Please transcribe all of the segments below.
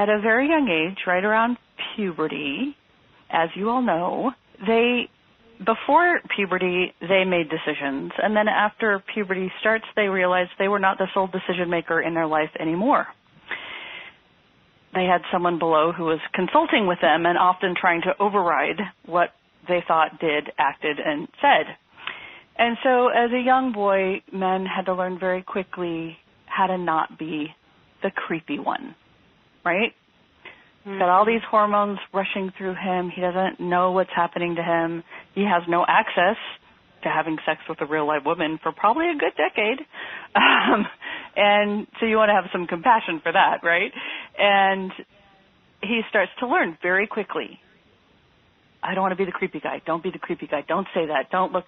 at a very young age, right around puberty, as you all know, before puberty, they made decisions. And then after puberty starts, they realized they were not the sole decision maker in their life anymore. They had someone below who was consulting with them and often trying to override what they thought, did, acted, and said. And so as a young boy, men had to learn very quickly how to not be the creepy one, right? He's got all these hormones rushing through him. He doesn't know what's happening to him. He has no access to having sex with a real live woman for probably a good decade. And so you want to have some compassion for that, right? And he starts to learn very quickly. I don't want to be the creepy guy. Don't be the creepy guy. Don't say that. Don't look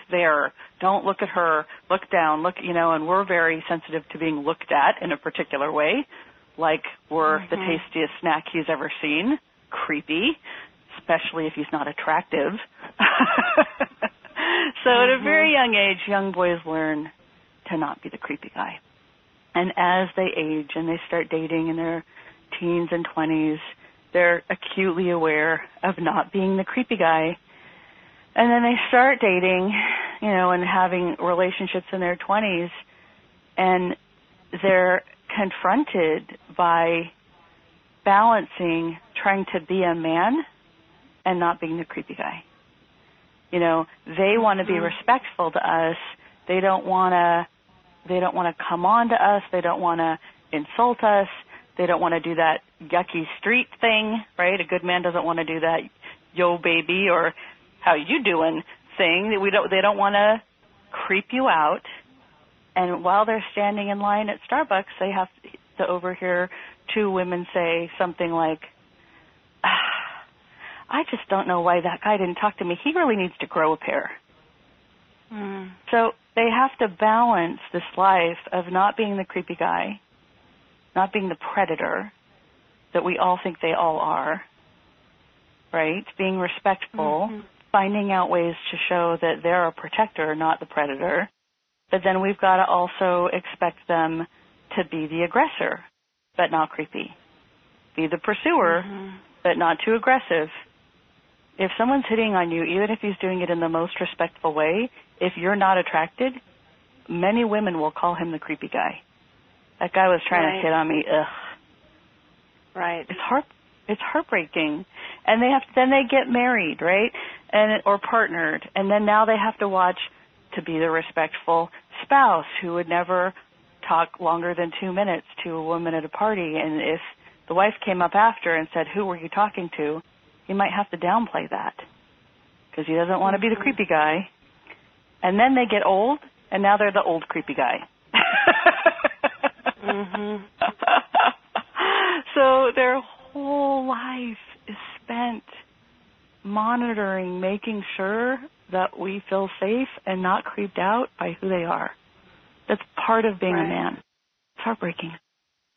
there. Don't look at her. Look down. And we're very sensitive to being looked at in a particular way. Like we're the tastiest snack he's ever seen. Creepy, especially if he's not attractive. So at a very young age, young boys learn to not be the creepy guy. And as they age and they start dating in their teens and 20s, they're acutely aware of not being the creepy guy. And then they start dating, and having relationships in their 20s, and they're confronted by balancing trying to be a man and not being the creepy guy. They want to be respectful to us. They don't want to come on to us. They don't want to insult us. They don't want to do that yucky street thing, right? A good man doesn't want to do that yo baby or how you doing thing. They don't want to creep you out. And while they're standing in line at Starbucks, they have to overhear two women say something like, I just don't know why that guy didn't talk to me. He really needs to grow a pair. So they have to balance this life of not being the creepy guy, not being the predator that we all think they all are, right? Being respectful, finding out ways to show that they're a protector, not the predator. But then we've got to also expect them to be the aggressor, but not creepy. Be the pursuer, but not too aggressive. If someone's hitting on you, even if he's doing it in the most respectful way, if you're not attracted, many women will call him the creepy guy. That guy was trying to hit on me. Ugh. Right. It's heartbreaking. And then they get married, right? Or partnered. And then now they have to watch to be the respectful spouse who would never talk longer than 2 minutes to a woman at a party. And if the wife came up after and said, who were you talking to? He might have to downplay that because he doesn't want to be the creepy guy. And then they get old, and now they're the old creepy guy. So their whole life is spent monitoring, making sure that we feel safe and not creeped out by who they are. That's part of being a man. It's heartbreaking.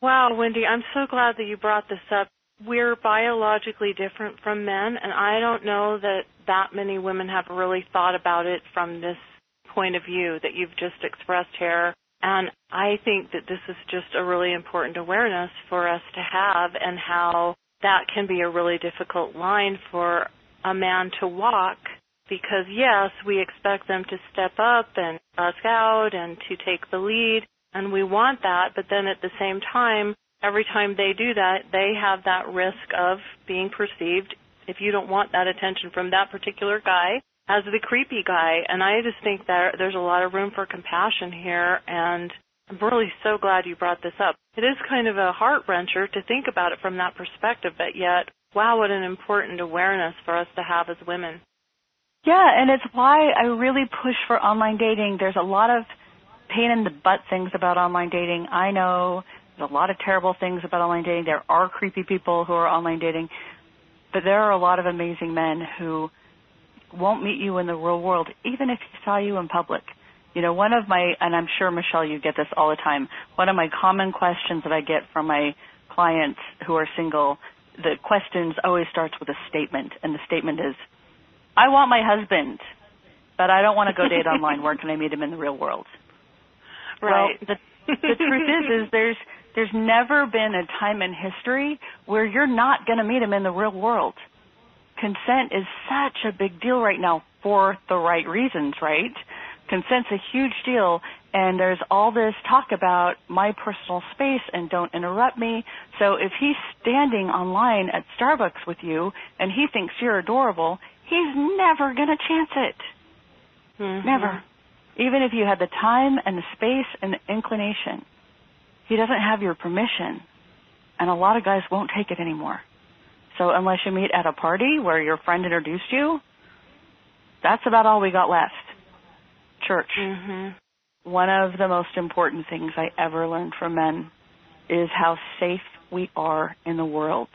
Wow, Wendy, I'm so glad that you brought this up. We're biologically different from men, and I don't know that many women have really thought about it from this point of view that you've just expressed here. And I think that this is just a really important awareness for us to have, and how that can be a really difficult line for a man to walk, because, yes, we expect them to step up and ask out and to take the lead, and we want that, but then at the same time, every time they do that, they have that risk of being perceived, if you don't want that attention from that particular guy, as the creepy guy. And I just think that there's a lot of room for compassion here, and I'm really so glad you brought this up. It is kind of a heart-wrencher to think about it from that perspective, but yet, wow, what an important awareness for us to have as women. Yeah, and it's why I really push for online dating. There's a lot of pain-in-the-butt things about online dating. I know there's a lot of terrible things about online dating. There are creepy people who are online dating, but there are a lot of amazing men who won't meet you in the real world, even if he saw you in public. One of my, and I'm sure, Michelle, you get this all the time, one of my common questions that I get from my clients who are single, the questions always starts with a statement, and the statement is, I want my husband, but I don't want to go date online. Where can I meet him in the real world? Right. Well, The truth is there's never been a time in history where you're not going to meet him in the real world. Consent is such a big deal right now for the right reasons, right? Consent's a huge deal, and there's all this talk about my personal space and don't interrupt me. So if he's standing online at Starbucks with you and he thinks you're adorable, he's never going to chance it. Mm-hmm. Never. Even if you had the time and the space and the inclination, he doesn't have your permission, and a lot of guys won't take it anymore. So unless you meet at a party where your friend introduced you, that's about all we got left. Church. Mm-hmm. One of the most important things I ever learned from men is how safe we are in the world.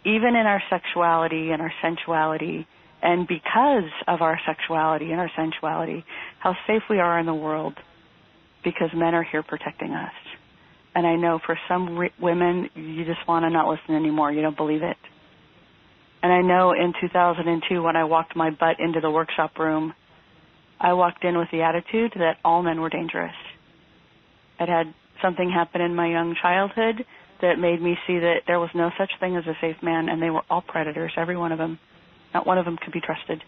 Even in our sexuality and our sensuality, and because of our sexuality and our sensuality, how safe we are in the world because men are here protecting us. And I know for some women, you just want to not listen anymore. You don't believe it. And I know in 2002, when I walked my butt into the workshop room, I walked in with the attitude that all men were dangerous. I'd had something happen in my young childhood that made me see that there was no such thing as a safe man, and they were all predators, every one of them. Not one of them could be trusted.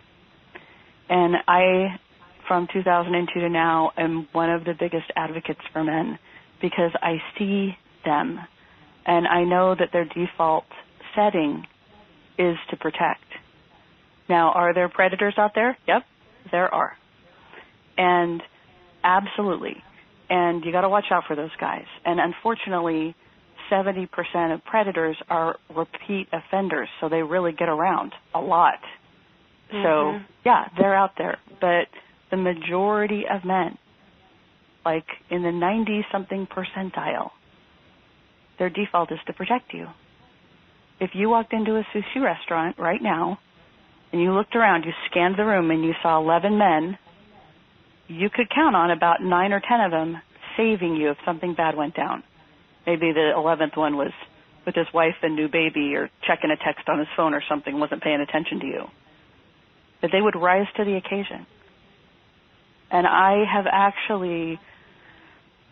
And I, from 2002 to now, am one of the biggest advocates for men because I see them, and I know that their default setting is to protect. Now, are there predators out there? Yep, there are. And absolutely. And you got to watch out for those guys. And unfortunately, 70% of predators are repeat offenders, so they really get around a lot. Mm-hmm. So, yeah, they're out there. But the majority of men, like in the 90-something percentile, their default is to protect you. If you walked into a sushi restaurant right now and you looked around, you scanned the room and you saw 11 men, you could count on about 9 or 10 of them saving you if something bad went down. Maybe the 11th one was with his wife and new baby or checking a text on his phone or something, wasn't paying attention to you. But they would rise to the occasion. And I have actually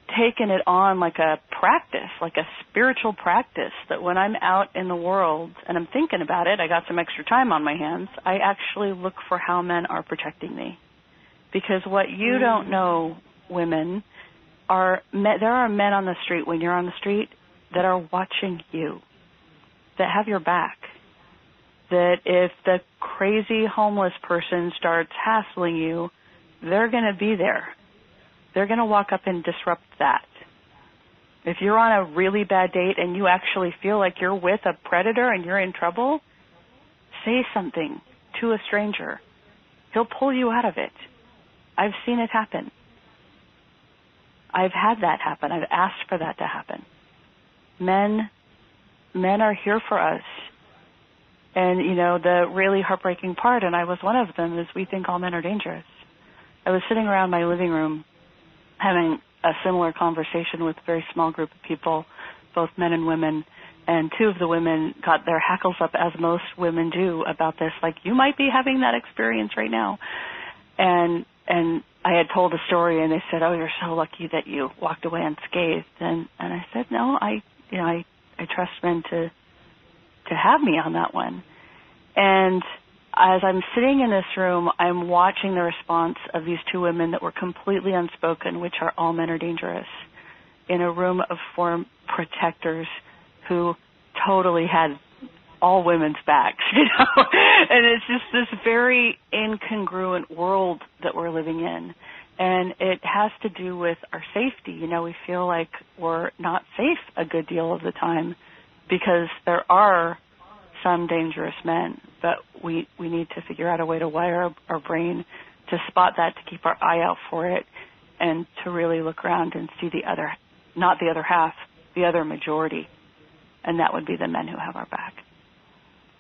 taken it on like a practice, like a spiritual practice, that when I'm out in the world and I'm thinking about it, I got some extra time on my hands, I actually look for how men are protecting me. Because what you don't know, women, there are men on the street when you're on the street that are watching you, that have your back. That if the crazy homeless person starts hassling you, they're going to be there. They're going to walk up and disrupt that. If you're on a really bad date and you actually feel like you're with a predator and you're in trouble, say something to a stranger. He'll pull you out of it. I've seen it happen. I've had that happen. I've asked for that to happen. Men are here for us. And, you know, the really heartbreaking part, and I was one of them, is we think all men are dangerous. I was sitting around my living room having a similar conversation with a very small group of people, both men and women, and two of the women got their hackles up, as most women do, about this, like, you might be having that experience right now. And I had told a story, and they said, "Oh, you're so lucky that you walked away unscathed." And I said, "No, I trust men to have me on that one." And as I'm sitting in this room, I'm watching the response of these two women that were completely unspoken, which are all men are dangerous, in a room of 4 protectors who totally had all women's backs, you know. And it's just this very incongruent world that we're living in. And it has to do with our safety. You know, we feel like we're not safe a good deal of the time because there are some dangerous men, but we need to figure out a way to wire our brain to spot that, to keep our eye out for it, and to really look around and see the other, not the other half, the other majority, and that would be the men who have our back.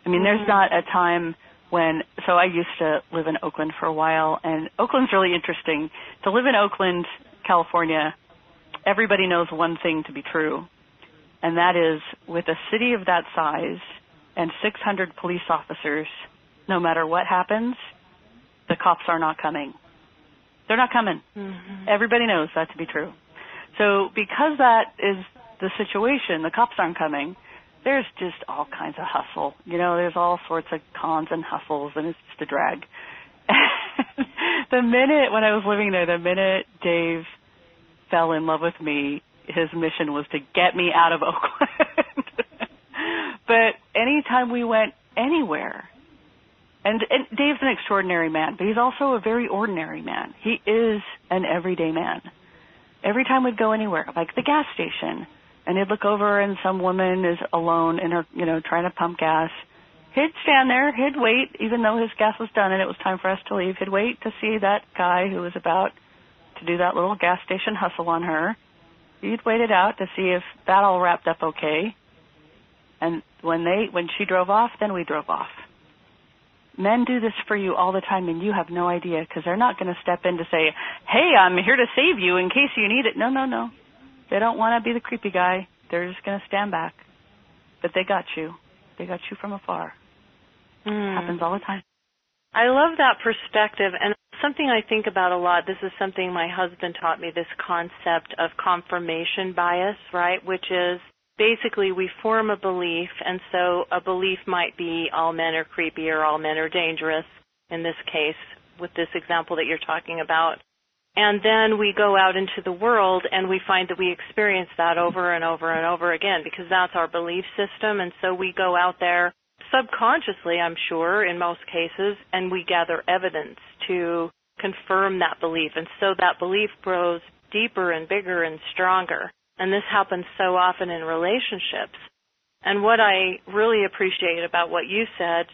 I mean, there's not a time when, so I used to live in Oakland for a while, and Oakland's really interesting. To live in Oakland, California, everybody knows one thing to be true, and that is with a city of that size and 600 police officers, no matter what happens, the cops are not coming. They're not coming. Mm-hmm. Everybody knows that to be true. So because that is the situation, the cops aren't coming, there's just all kinds of hustle. There's all sorts of cons and hustles, and it's just a drag. When I was living there, the minute Dave fell in love with me, his mission was to get me out of Oakland. But anytime we went anywhere, and Dave's an extraordinary man, but he's also a very ordinary man. He is an everyday man. Every time we'd go anywhere, like the gas station, and he'd look over and some woman is alone in her, trying to pump gas, he'd stand there, he'd wait, even though his gas was done and it was time for us to leave. He'd wait to see that guy who was about to do that little gas station hustle on her. He'd wait it out to see if that all wrapped up okay. And when she drove off, then we drove off. Men do this for you all the time, and you have no idea, because they're not going to step in to say, hey, I'm here to save you in case you need it. No. They don't want to be the creepy guy. They're just going to stand back. But they got you. They got you from afar. It happens all the time. I love that perspective, and something I think about a lot. This is something my husband taught me, this concept of confirmation bias, right, which is basically we form a belief, and so a belief might be all men are creepy or all men are dangerous, in this case, with this example that you're talking about. And then we go out into the world and we find that we experience that over and over and over again, because that's our belief system. And so we go out there subconsciously, I'm sure, in most cases, and we gather evidence to confirm that belief. And so that belief grows deeper and bigger and stronger. And this happens so often in relationships. And what I really appreciate about what you said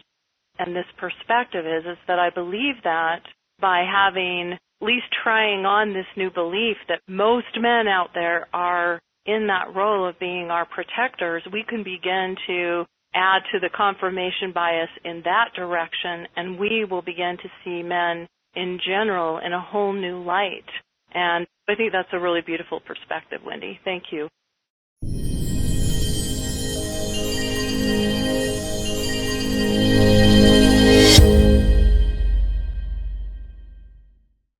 and this perspective is that I believe that by having, at least trying on this new belief that most men out there are in that role of being our protectors, we can begin to add to the confirmation bias in that direction, and we will begin to see men in general in a whole new light. And I think that's a really beautiful perspective, Wendy. Thank you.